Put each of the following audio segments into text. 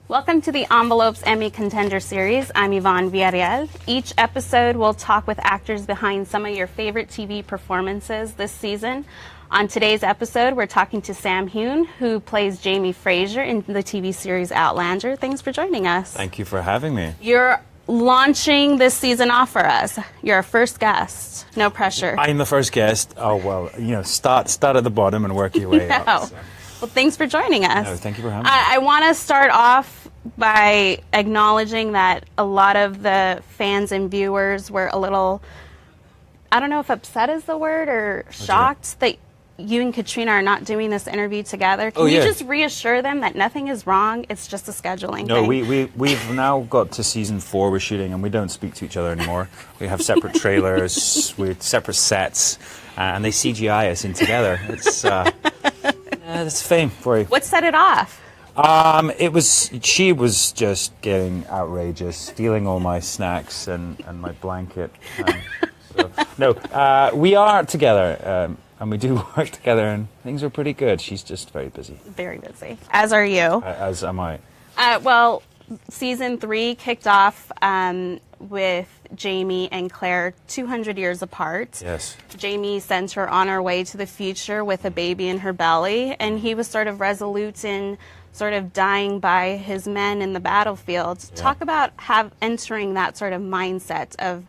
Welcome to the Envelopes Emmy Contender Series. I'm Yvonne Villarreal. Each episode will talk with actors behind some of your favorite TV performances this season. On today's episode, we're talking to SamHeughan, who plays Jamie Fraser in the TV series Outlander. Thanks for joining us. Thank you for having me. You're launching this season off for us. You're our first guest. No pressure. I'm the first guest. Oh, well, start at the bottom and work your way up. So. Well, thanks for joining us. No, thank you for having me. I want to start off by acknowledging that a lot of the fans and viewers were a little, I don't know if upset is the word, or shocked that you and Katrina are not doing this interview together. Can you just reassure them that nothing is wrong? It's just a scheduling thing. No, we've now got to season 4 we're shooting, and we don't speak to each other anymore. We have separate trailers, with separate sets, and they CGI us in together. That's fame for you. What set it off? She was just getting outrageous, stealing all my snacks and my blanket. We are together, and we do work together, and things are pretty good. She's just very busy. Very busy. As are you. As am I. Well, season 3 kicked off with Jamie and Claire 200 years apart. Yes. Jamie sent her on her way to the future with a baby in her belly, and he was sort of resolute in sort of dying by his men in the battlefield. Yeah. Talk about entering that sort of mindset of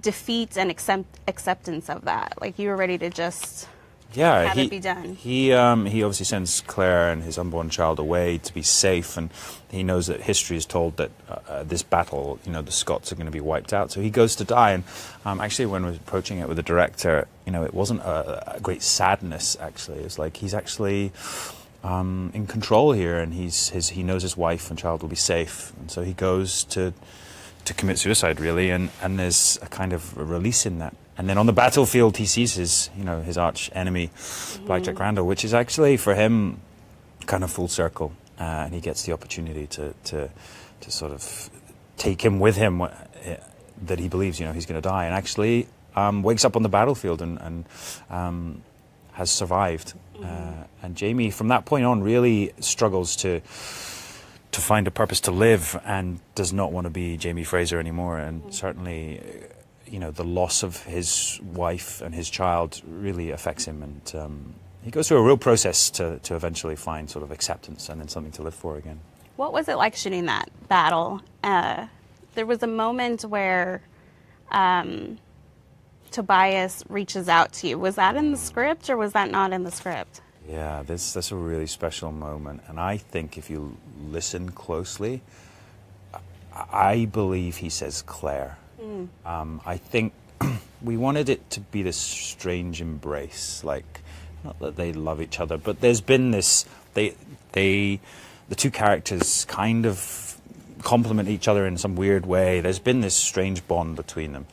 defeat and acceptance of that. Like, you were ready to just have it be done. He obviously sends Claire and his unborn child away to be safe, and he knows that history is told that this battle, the Scots are going to be wiped out. So he goes to die, and actually when I was approaching it with the director, it wasn't a great sadness, actually. It's like he's actually in control here, and he knows his wife and child will be safe, and so he goes to commit suicide, really, and there's a kind of a release in that. And then on the battlefield, he sees his arch enemy, Blackjack Randall, which is actually for him kind of full circle, and he gets the opportunity to sort of take him with him, that he believes he's going to die, and actually wakes up on the battlefield and has survived. And Jamie, from that point on, really struggles to find a purpose to live, and does not want to be Jamie Fraser anymore. And certainly, the loss of his wife and his child really affects him, and he goes through a real process to eventually find sort of acceptance and then something to live for again. What was it like shooting that battle? There was a moment where Tobias reaches out to you. Was that in the script, or was that not in the script? Yeah, that's a really special moment, and I think if you listen closely, I believe he says Claire. I think we wanted it to be this strange embrace, like, not that they love each other, but there's been this, the two characters kind of complement each other in some weird way. There's been this strange bond between them.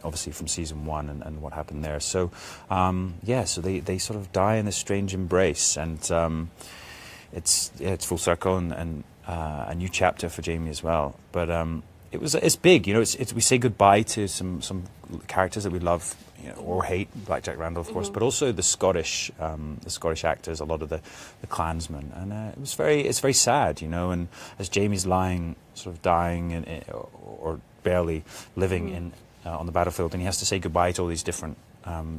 Obviously from season 1 and what happened there. So, so they sort of die in this strange embrace, and it's full circle and a new chapter for Jamie as well. But it's big, we say goodbye to some characters that we love, or hate, Blackjack Randall, of course, but also the Scottish actors, a lot of the clansmen, and it's very sad, and as Jamie's lying, sort of dying, or barely living on the battlefield, and he has to say goodbye to all these different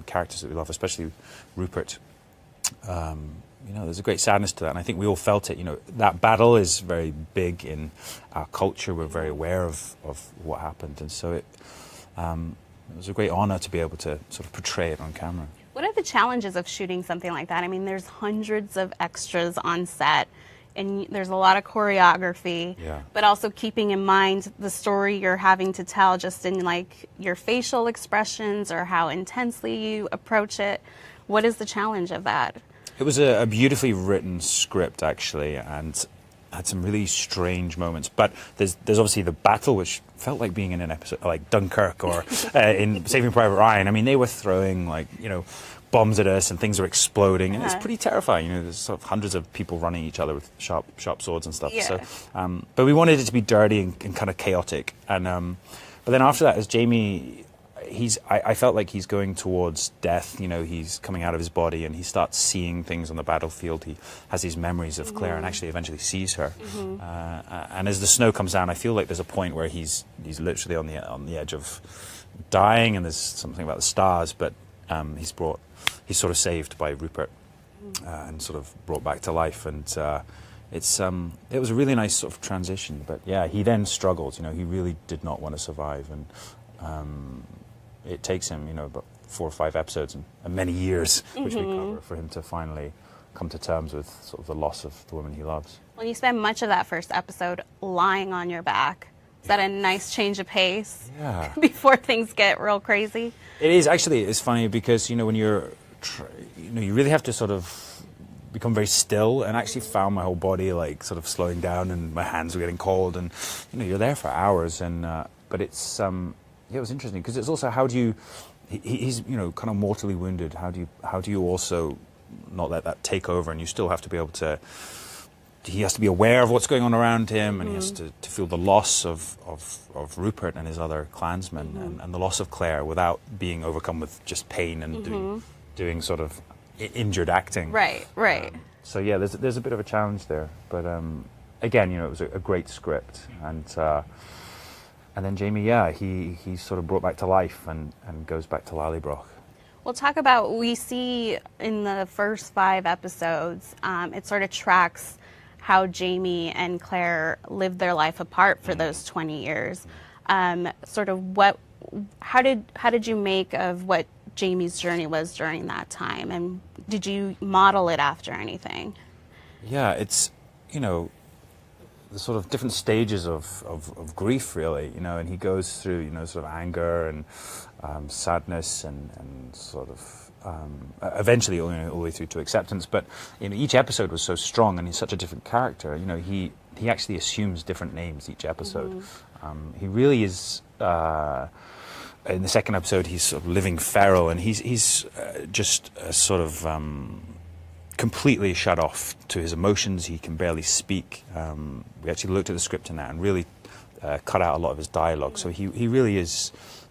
characters that we love, especially Rupert. There's a great sadness to that, and I think we all felt it. That battle is very big in our culture. We're very aware of what happened, and so it was a great honor to be able to sort of portray it on camera. What are the challenges of shooting something like that? I mean, there's hundreds of extras on set, and there's a lot of choreography, but also keeping in mind the story you're having to tell, just in like your facial expressions or how intensely you approach it. What is the challenge of that? It was a beautifully written script, actually, and had some really strange moments. But there's obviously the battle, which felt like being in an episode like Dunkirk or in Saving Private Ryan. I mean, they were throwing bombs at us, and things were exploding, and it's pretty terrifying. There's sort of hundreds of people running each other with sharp swords and stuff. Yeah. So, but we wanted it to be dirty and kind of chaotic. And but then after that, as Jamie I felt like he's going towards death. You know, he's coming out of his body, and he starts seeing things on the battlefield. He has these memories of Claire, and actually eventually sees her. And as the snow comes down, I feel like there's a point where he's literally on the edge of dying, and there's something about the stars, but he's sort of saved by Rupert and sort of brought back to life. And it was a really nice sort of transition. But yeah, he then struggles. You know, he really did not want to survive, and it takes him, you know, about 4 or 5 episodes and many years, which we cover, for him to finally come to terms with sort of the loss of the woman he loves. Well, you spend much of that first episode lying on your back. Is that a nice change of pace? Yeah. Before things get real crazy? It is. Actually, it's funny because, you know, when you really have to sort of become very still, and actually found my whole body like sort of slowing down, and my hands were getting cold, and, you know, you're there for hours. And but it's yeah, it was interesting because it's also, how do you, he's, you know, kind of mortally wounded. How do you also not let that take over, and you still have to be able to, he has to be aware of what's going on around him, and he has to feel the loss of Rupert and his other clansmen, and the loss of Claire, without being overcome with just pain and doing sort of injured acting. Right. So yeah, there's a bit of a challenge there, but again, you know, it was a great script, and then Jamie, yeah, he's sort of brought back to life and goes back to Lallybroch. We'll talk about, we see in the first 5 episodes, it sort of tracks how Jamie and Claire lived their life apart for those 20 years. Sort of how did you make of what Jamie's journey was during that time, and did you model it after anything? Yeah, it's, you know, the sort of different stages of grief, really, you know, and he goes through, you know, sort of anger and sadness and sort of eventually, you know, all the way through to acceptance. But, you know, each episode was so strong, and he's such a different character. You know, he actually assumes different names each episode. He really is. In the second episode, he's sort of living feral, and he's just sort of completely shut off to his emotions. He can barely speak. We actually looked at the script in that and really cut out a lot of his dialogue. So he really is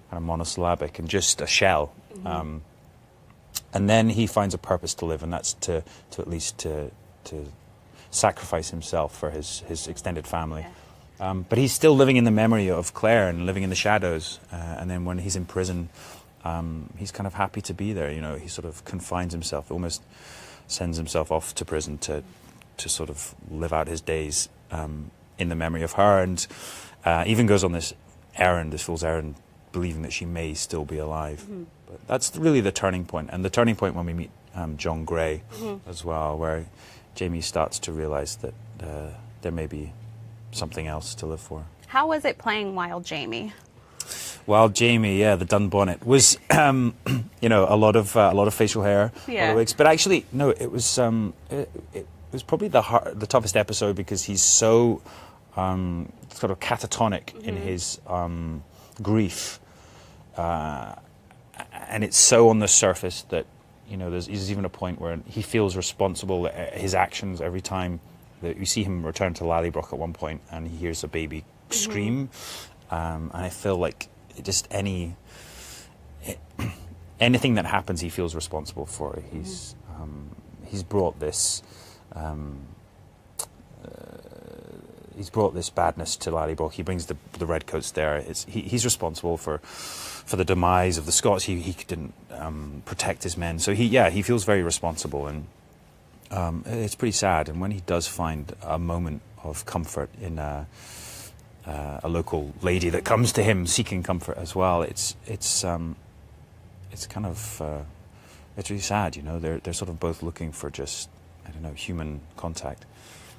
kind of monosyllabic and just a shell. And then he finds a purpose to live, and that's to at least to sacrifice himself for his extended family. But he's still living in the memory of Claire and living in the shadows. And then when he's in prison, he's kind of happy to be there. You know, he sort of confines himself, almost sends himself off to prison to sort of live out his days in the memory of her, and even goes on this fool's errand, believing that she may still be alive. But that's really the turning point, and the turning point when we meet John Gray as well, where Jamie starts to realize that there may be something else to live for. How was it playing Wild Jamie? Wild Jamie, yeah, the Dunbonnet was, you know, a lot of facial hair, a lot of wigs. But actually, no, it was probably the toughest episode, because he's so sort of catatonic in his grief, and it's so on the surface that, you know, there's even a point where he feels responsible. His actions every time that you see him return to Lallybroch at one point, and he hears a baby scream, and I feel like just anything that happens, he feels responsible for. He's brought this badness to Lallybroch. He brings the redcoats there. He's responsible for the demise of the Scots. He didn't protect his men, so he feels very responsible, and it's pretty sad. And when he does find a moment of comfort in a local lady that comes to him seeking comfort as well, it's kind of it's really sad. You know, they're sort of both looking for just, I don't know, human contact.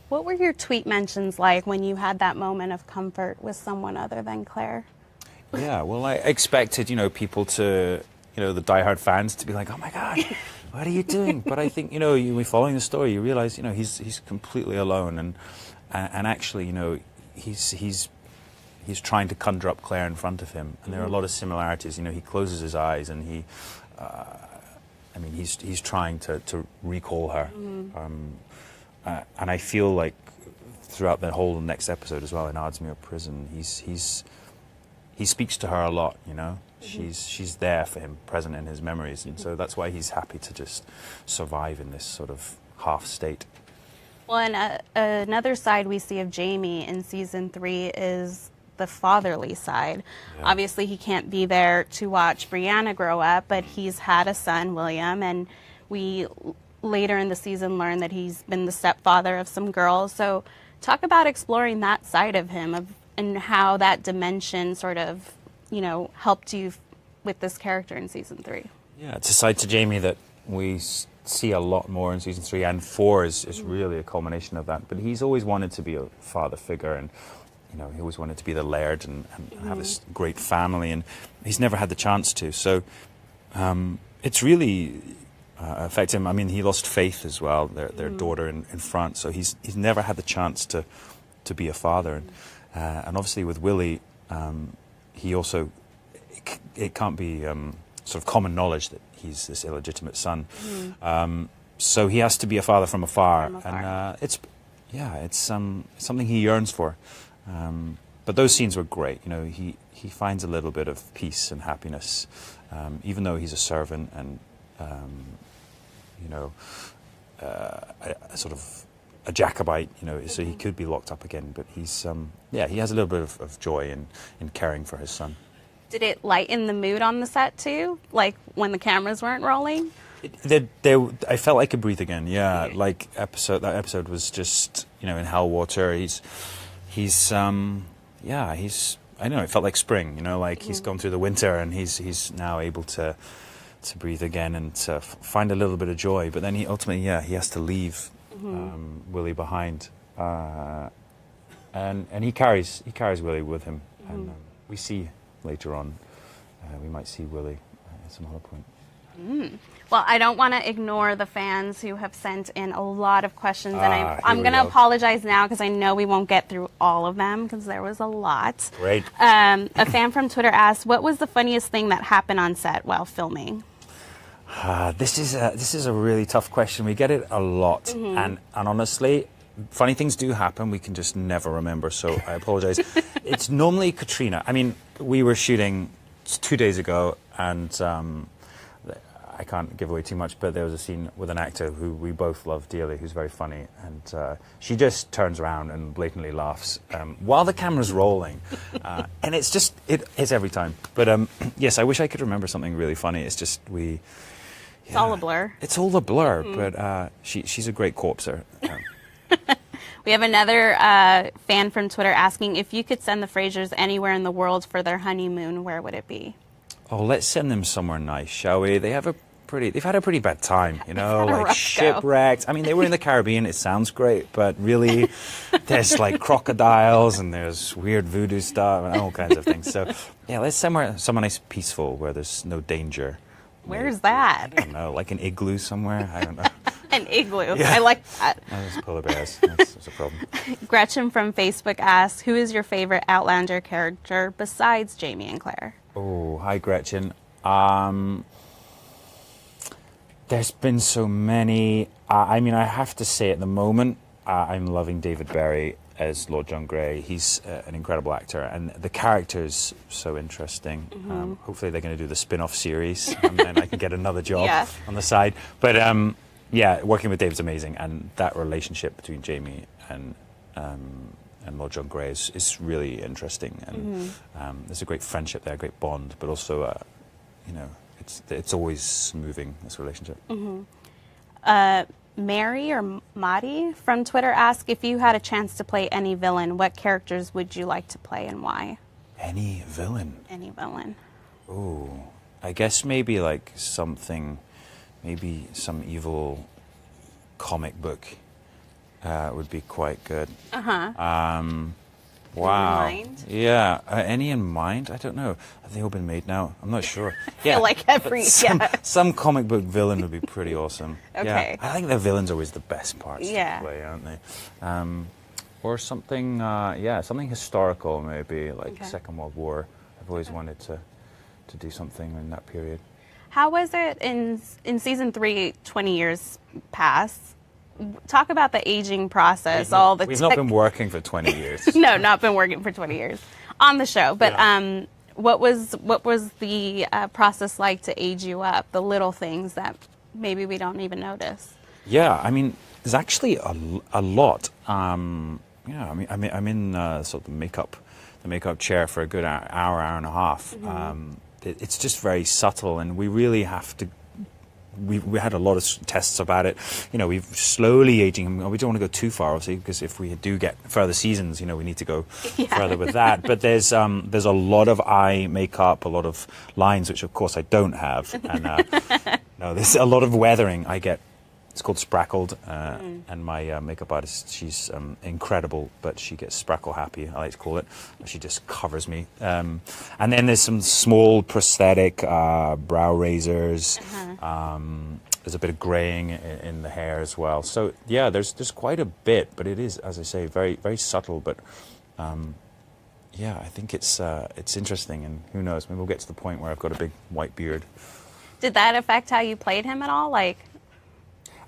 What were your tweet mentions like when you had that moment of comfort with someone other than Claire? Yeah, well, I expected, you know, people to, you know, the diehard fans to be like, oh my God, what are you doing? But I think, you know, you're following the story, you realize, you know, he's completely alone, and actually, you know, he's trying to conjure up Claire in front of him, and there are a lot of similarities. You know, he closes his eyes, and he's trying to recall her, and I feel like throughout the whole next episode as well, in Ardsmuir Prison, he speaks to her a lot. You know, She's there for him, present in his memories, and so that's why he's happy to just survive in this sort of half state. Well, and another side we see of Jamie in season 3 is the fatherly side. Yeah. Obviously, he can't be there to watch Brianna grow up, but he's had a son, William, and we later in the season learn that he's been the stepfather of some girls. So talk about exploring that side of him and how that dimension sort of, helped you with this character in season 3. Yeah, it's a side to Jamie that we see a lot more in season 3, and 4 is really a culmination of that. But he's always wanted to be a father figure, and he always wanted to be the laird and have this great family, and he's never had the chance to. So it's really affected him. I mean, he lost Faith as well, their daughter in France. So he's never had the chance to be a father, and obviously with Willie, he also it can't be sort of common knowledge that he's this illegitimate son. So he has to be a father from afar. And it's something he yearns for. But those scenes were great. He finds a little bit of peace and happiness, even though he's a servant and sort of a Jacobite. So he could be locked up again. But he has a little bit of joy in caring for his son. Did it lighten the mood on the set too, like when the cameras weren't rolling? I felt I could breathe again. Yeah, like that episode was just in hell water. He's I don't know, it felt like spring, like he's gone through the winter and he's now able to breathe again and to find a little bit of joy. But then he ultimately, he has to leave Willie behind, and he carries Willie with him, and we see later on we might see Willie at some other point. Well, I don't want to ignore the fans who have sent in a lot of questions, and I'm going to apologize now because I know we won't get through all of them because there was a lot. Great. A fan from Twitter asked, what was the funniest thing that happened on set while filming? This is a really tough question. We get it a lot, and honestly, funny things do happen. We can just never remember, so I apologize. It's normally Katrina. I mean, we were shooting 2 days ago, and I can't give away too much, but there was a scene with an actor who we both love dearly, who's very funny, and she just turns around and blatantly laughs while the camera's rolling, and it's every time. But yes, I wish I could remember something really funny. It's just it's all a blur. It's all a blur, but she's a great corpser. We have another fan from Twitter asking, if you could send the Frasers anywhere in the world for their honeymoon, where would it be? Oh, let's send them somewhere nice, shall we? They've had a pretty bad time, like shipwrecked. I mean, they were in the Caribbean. It sounds great, but really, there's like crocodiles and there's weird voodoo stuff and all kinds of things. So, yeah, let's somewhere nice, peaceful, where there's no danger. Where's that? I don't know, like an igloo somewhere. I don't know. An igloo. Yeah. I like that. Those polar bears. That's a problem. Gretchen from Facebook asks, who is your favorite Outlander character besides Jamie and Claire? Oh, hi, Gretchen. There's been so many. I mean, I have to say at the moment, I'm loving David Berry as Lord John Grey. He's an incredible actor, and the character's so interesting. Hopefully they're going to do the spin-off series, and then I can get another job on the side. But working with David's amazing, and that relationship between Jamie and Lord John Grey is really interesting, and there's a great friendship there, a great bond, but also, it's always moving, this relationship. Mary or Madi from Twitter asked, if you had a chance to play any villain, what characters would you like to play and why? Any villain? Any villain. Oh, I guess maybe like something, maybe some evil comic book would be quite good. Wow. Any in mind? Yeah. Any in mind? I don't know. Have they all been made now? I'm not sure. I feel like some comic book villain would be pretty awesome. Okay. Yeah. I think the villain's always the best parts to play, aren't they? Or something, something historical maybe, like Second World War. I've always wanted to do something in that period. How was it in season 3, 20 years past? Talk about the aging process. We've not been working for 20 years. No, not been working for 20 years on the show. But what was the process like to age you up? The little things that maybe we don't even notice. Yeah, I mean, there's actually a lot. Yeah, I mean, I'm in sort of the makeup chair for a good hour and a half. It's just very subtle, and we really have to. We had a lot of tests about it. You know, we've slowly aging him. We don't want to go too far, obviously, because if we do get further seasons, you know, we need to go further with that. But there's a lot of eye makeup, a lot of lines, which of course I don't have, and no, there's a lot of weathering. I get. It's called Sprackled, and my makeup artist, she's incredible, but she gets sprackle happy, I like to call it. She just covers me. And then there's some small prosthetic brow razors. There's a bit of graying in the hair as well. So yeah, there's quite a bit, but it is, as I say, very very subtle. But yeah, I think it's interesting, and who knows? Maybe we'll get to the point where I've got a big white beard. Did that affect how you played him at all? Like.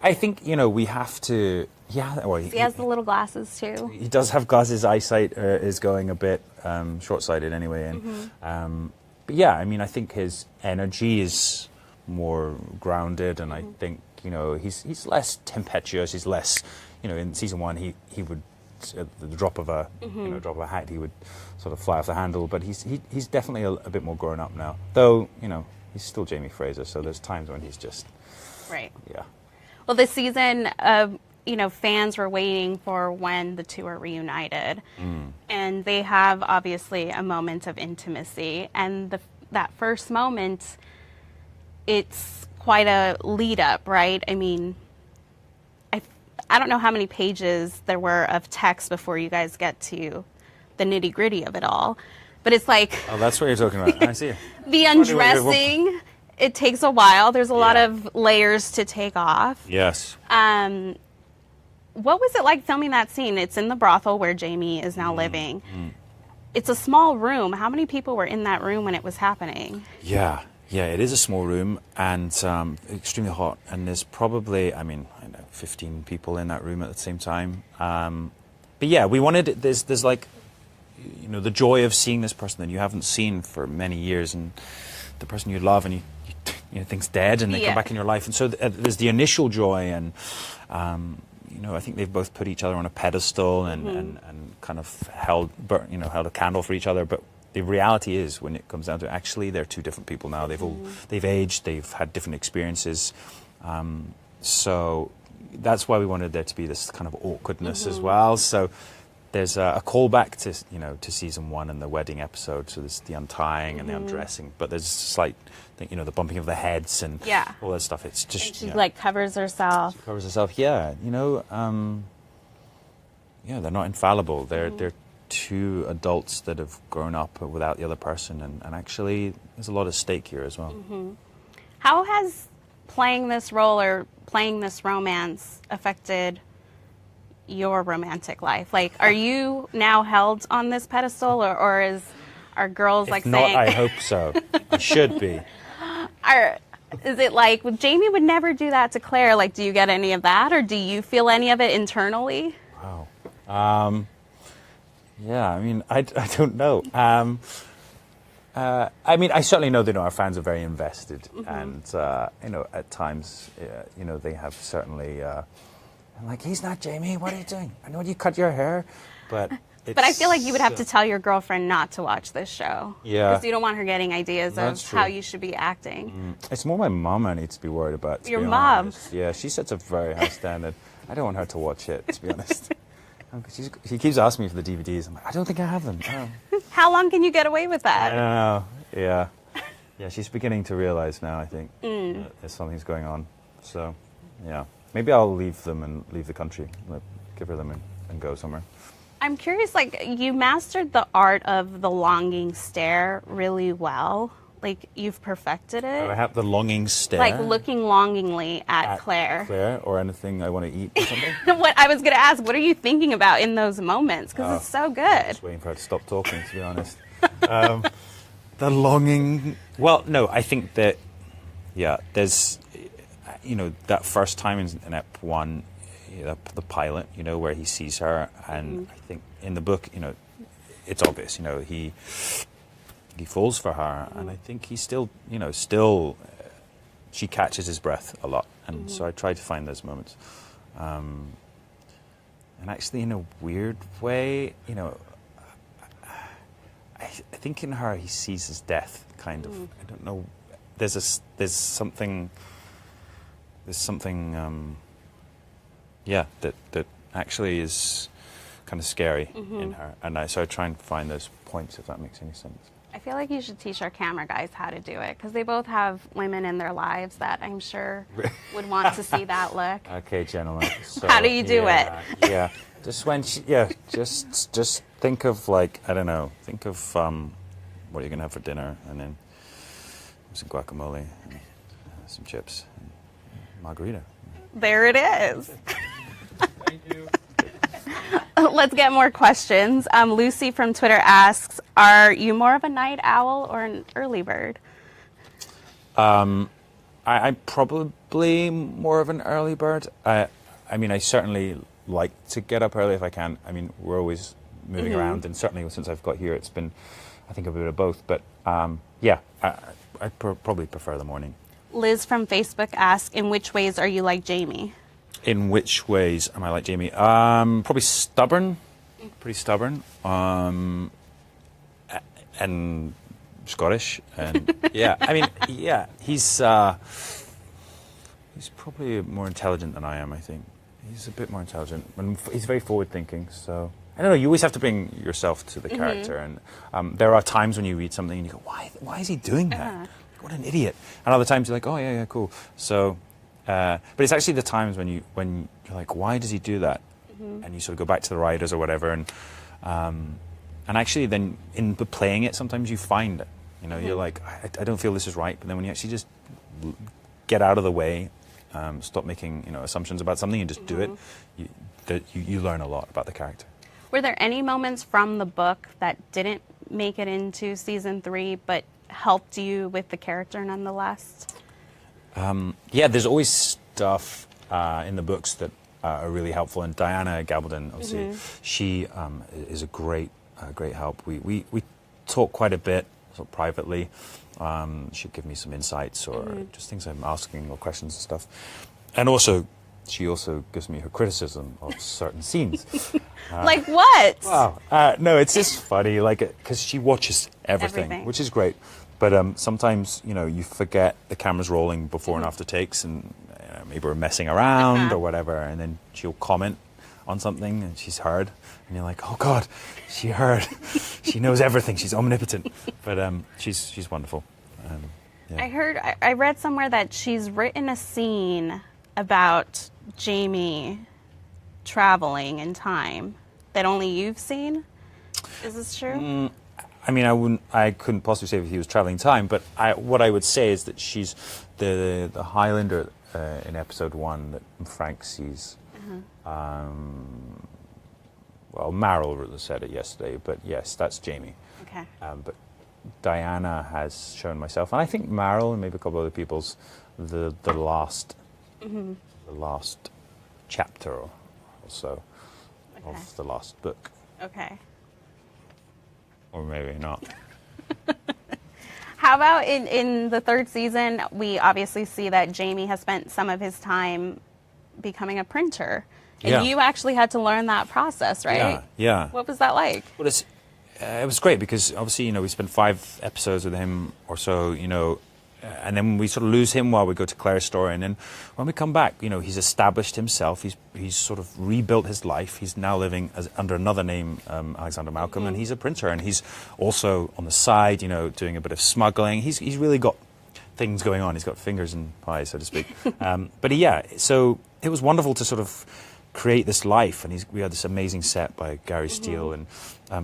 I think, you know, we have to. Yeah, well, he has the little glasses too. He does have glasses. Eyesight is going a bit short-sighted anyway, and but yeah, I mean, I think his energy is more grounded, and I think, you know, he's less tempestuous. He's less, you know, in season 1 he would at the drop of a drop of a hat he would sort of fly off the handle, but he's definitely a bit more grown up now. Though, you know, he's still Jamie Fraser, so there's times when he's just right. Yeah. Well, this season, you know, fans were waiting for when the two are reunited. And they have, obviously, a moment of intimacy. And that first moment, it's quite a lead up, right? I mean, I don't know how many pages there were of text before you guys get to the nitty gritty of it all. But it's like... Oh, that's what you're talking about. I see. The undressing... It takes a while. There's a lot of layers to take off. Yes. What was it like filming that scene? It's in the brothel where Jamie is now living. It's a small room. How many people were in that room when it was happening? Yeah, it is a small room, and extremely hot. And there's probably, I don't know, 15 people in that room at the same time. But yeah, we wanted, there's like, you know, the joy of seeing this person that you haven't seen for many years, and the person you love, and you know, things dead, and they come back in your life, and so there's the initial joy, and you know, I think they've both put each other on a pedestal, and kind of held a candle for each other. But the reality is, when it comes down to it, actually, they're two different people now. They've aged, they've had different experiences, so that's why we wanted there to be this kind of awkwardness as well. So there's a callback to season 1 and the wedding episode. So there's the untying and the undressing, but there's slight, you know, the bumping of the heads and all that stuff. It's just, and she like covers herself. She covers herself. Yeah, you know, they're not infallible. They're two adults that have grown up without the other person, and actually there's a lot of stake here as well. How has playing this role or playing this romance affected your romantic life? Like, are you now held on this pedestal, or are girls If not, I hope so. I should be. Is it like, well, Jamie would never do that to Claire? Like, do you get any of that, or do you feel any of it internally? Wow. Yeah, I mean, I don't know. I mean, I certainly know that our fans are very invested, and you know, at times, you know, they have certainly. I'm like, he's not Jamie. What are you doing? I know you cut your hair, but. But I feel like you would have to tell your girlfriend not to watch this show. Yeah. Because you don't want her getting ideas of how you should be acting. It's more my mom I need to be worried about. Your mom? Yeah, she sets a very high standard. I don't want her to watch it, to be honest. She keeps asking me for the DVDs. I'm like, I don't think I have them. Oh. How long can you get away with that? I don't know. Yeah. Yeah, she's beginning to realize now, I think, that something's going on. So, yeah. Maybe I'll leave them and leave the country. Like, give her them and go somewhere. I'm curious, like, you mastered the art of the longing stare really well. Like, you've perfected it. I have the longing stare? Like, looking longingly at Claire. Claire, or anything I want to eat or something? What I was going to ask, what are you thinking about in those moments? Because it's so good. I'm just waiting for her to stop talking, to be honest. The longing... Well, no, I think that, yeah, there's, you know, that first time in Ep 1, the pilot, you know, where he sees her, and I think in the book, you know, it's obvious, you know, he he falls for her, and I think he still, you know, still she catches his breath a lot, and so I try to find those moments. And actually, in a weird way, you know, I think in her he sees his death, kind of. I don't know. There's something. Yeah, that actually is kind of scary in her, and so I try and find those points, if that makes any sense. I feel like you should teach our camera guys how to do it, because they both have women in their lives that I'm sure would want to see that look. Okay, gentlemen. So, how do you do it? Yeah, just when just think of, like, I don't know, think of what you're gonna have for dinner, and then some guacamole, and, some chips, and margarita. There it is. Thank you. Let's get more questions. Lucy from Twitter asks, are you more of a night owl or an early bird? I'm probably more of an early bird. I mean, I certainly like to get up early if I can. I mean, we're always moving around, and certainly since I've got here, it's been, I think, a bit of both. But yeah, I probably prefer the morning. Liz from Facebook asks, in which ways are you like Jamie? In which ways am I like Jamie? Probably stubborn, pretty stubborn, and Scottish, and yeah, I mean, yeah, he's probably more intelligent than I am. I think he's a bit more intelligent, and he's very forward-thinking. So I don't know. You always have to bring yourself to the character, and there are times when you read something and you go, "Why is he doing that? What an idiot!" And other times you're like, "Oh yeah, cool." So. But it's actually the times when you're like, why does he do that? And you sort of go back to the writers or whatever, and actually then in playing it, sometimes you find it. You know, you're like, I don't feel this is right. But then when you actually just get out of the way, stop making assumptions about something and just do it, you learn a lot about the character. Were there any moments from the book that didn't make it into season 3 but helped you with the character nonetheless? Yeah, there's always stuff in the books that are really helpful, and Diana Gabaldon, obviously, she is a great help. We talk quite a bit, sort of privately. She'd give me some insights or just things I'm asking or questions and stuff. And also, she also gives me her criticism of certain scenes. Like what? Wow. No, it's just funny, like, because she watches everything, which is great. But sometimes, you forget the camera's rolling before and after takes, and maybe we're messing around or whatever, and then she'll comment on something, and she's heard, and you're like, oh God, she heard. She knows everything. She's omnipotent. But she's wonderful. Yeah. I read somewhere that she's written a scene about Jamie traveling in time that only you've seen. Is this true? I mean, I couldn't possibly say if he was traveling time, but what I would say is that she's the Highlander in episode 1 that Frank sees. Well, Meryl said it yesterday, but yes, that's Jamie. Okay. But Diana has shown myself, and I think Meryl and maybe a couple other people's the last chapter or so of the last book. Okay. Or maybe not. How about in the 3rd season, we obviously see that Jamie has spent some of his time becoming a printer. And you actually had to learn that process, right? Yeah. What was that like? Well, it was great because obviously, we spent 5 episodes with him or so, and then we sort of lose him while we go to Claire's story. And then when we come back, he's established himself. He's sort of rebuilt his life. He's now living under another name, Alexander Malcolm, and he's a printer. And he's also on the side, doing a bit of smuggling. He's really got things going on. He's got fingers in pies, so to speak. But yeah, so it was wonderful to sort of create this life. And we had this amazing set by Gary Steele, and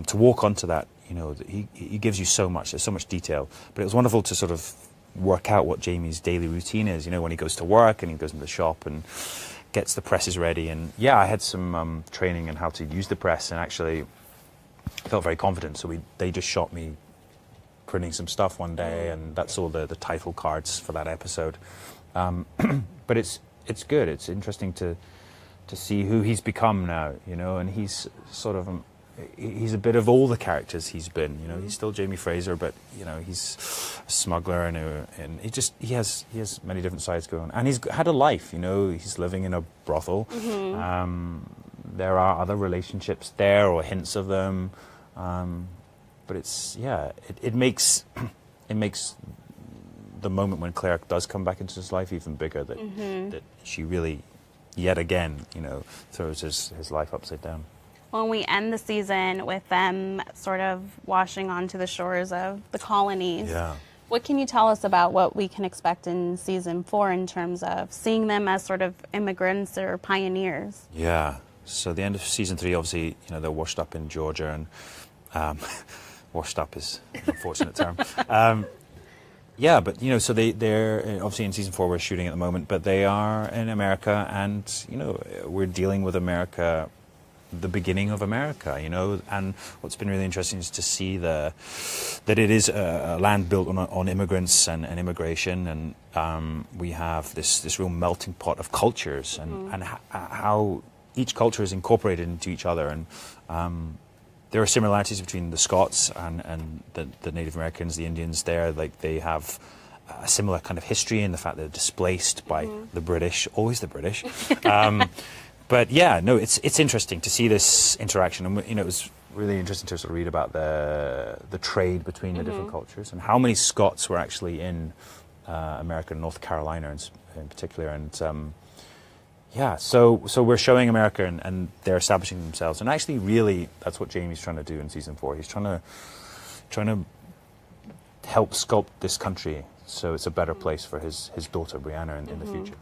to walk onto that, he gives you so much. There's so much detail. But it was wonderful to sort of work out what Jamie's daily routine is, when he goes to work and he goes into the shop and gets the presses ready. And yeah, I had some training in how to use the press, and actually felt very confident. So they just shot me printing some stuff one day, and that's all the title cards for that episode. But it's good. It's interesting to see who he's become now, and he's sort of he's a bit of all the characters he's been. You know, he's still Jamie Fraser, but you know, he's a smuggler, and he has many different sides going on, and he's had a life. You know, he's living in a brothel. There are other relationships there, or hints of them, but it makes the moment when Claire does come back into his life even bigger. That she really, yet again, you know, throws his life upside down. When we end the season with them sort of washing onto the shores of the colonies, what can you tell us about what we can expect in season 4 in terms of seeing them as sort of immigrants or pioneers? Yeah. So the end of season 3, obviously, you know, they're washed up in Georgia, and washed up is an unfortunate term. Yeah, but, you know, so they're obviously in season 4 we're shooting at the moment, but they are in America, and, you know, we're dealing with America, the beginning of America, you know, and what's been really interesting is to see that it is a land built on immigrants and immigration, and we have this real melting pot of cultures, and how each culture is incorporated into each other, and there are similarities between the Scots and the Native Americans, the Indians there. Like, they have a similar kind of history in the fact that they're displaced by the British, always the British. But yeah, no, it's interesting to see this interaction, and you know, it was really interesting to sort of read about the trade between the different cultures, and how many Scots were actually in America, North Carolina in particular, and yeah, so we're showing America, and they're establishing themselves, and actually, really, that's what Jamie's trying to do in season 4. He's trying to help sculpt this country so it's a better place for his daughter Brianna in the future.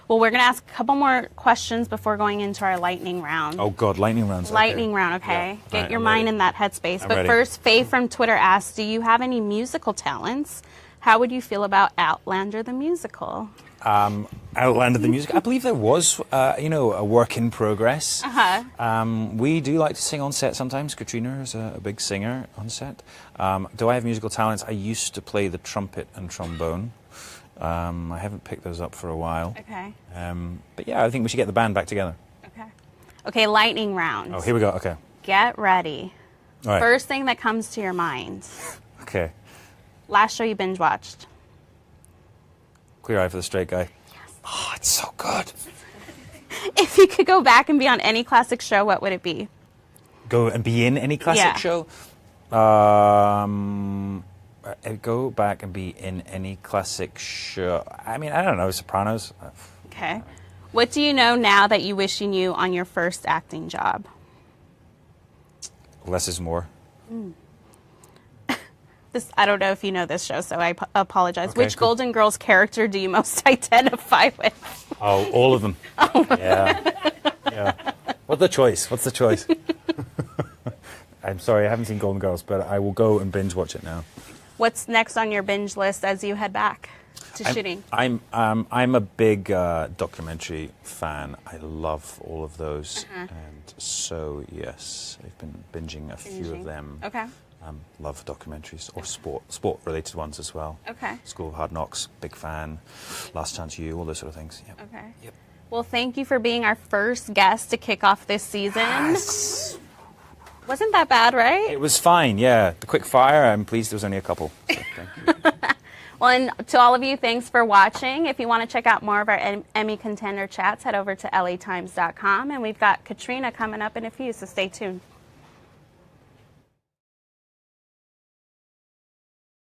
Well, we're going to ask a couple more questions before going into our lightning round. Oh, God, lightning round's Lightning round, okay. Yeah. Get your mind in that headspace. But ready. first, Faye from Twitter asks, do you have any musical talents? How would you feel about Outlander the musical? Outlander the musical. I believe there was, you know, a work in progress. We do like to sing on set sometimes. Katrina is a big singer on set. Do I have musical talents? I used to play the trumpet and trombone. I haven't picked those up for a while. Okay. But yeah, I think we should get the band back together. Okay. Okay, lightning round. Oh, here we go. Okay. Get ready. All right. First thing that comes to your mind. Okay. Last show you binge watched. Clear Eye for the Straight Guy. Yes. Oh, it's so good. If you could go back and be on any classic show, what would it be? Go and be in any classic show? Go back and be in any classic show. I mean, I don't know, Sopranos. Okay. What do you know now that you wish you knew on your first acting job? Less is more. I don't know if you know this show, so I apologize. Okay, Which Golden Girls character do you most identify with? Oh, all of them. Yeah. What's the choice? I'm sorry, I haven't seen Golden Girls, but I will go and binge watch it now. What's next on your binge list as you head back to shooting? I'm a big documentary fan. I love all of those, and so yes, I've been binging a few of them. Okay. Love documentaries or sport-related ones as well. Okay. School of Hard Knocks, big fan. Last Chance U, all those sort of things. Yep. Okay. Yep. Well, thank you for being our first guest to kick off this season. Yes. Wasn't that bad, right? It was fine, yeah. The quick fire, I'm pleased there was only a couple. So thank you. Well, and to all of you, thanks for watching. If you want to check out more of our Emmy contender chats, head over to LAtimes.com. And we've got Katrina coming up in a few, so stay tuned.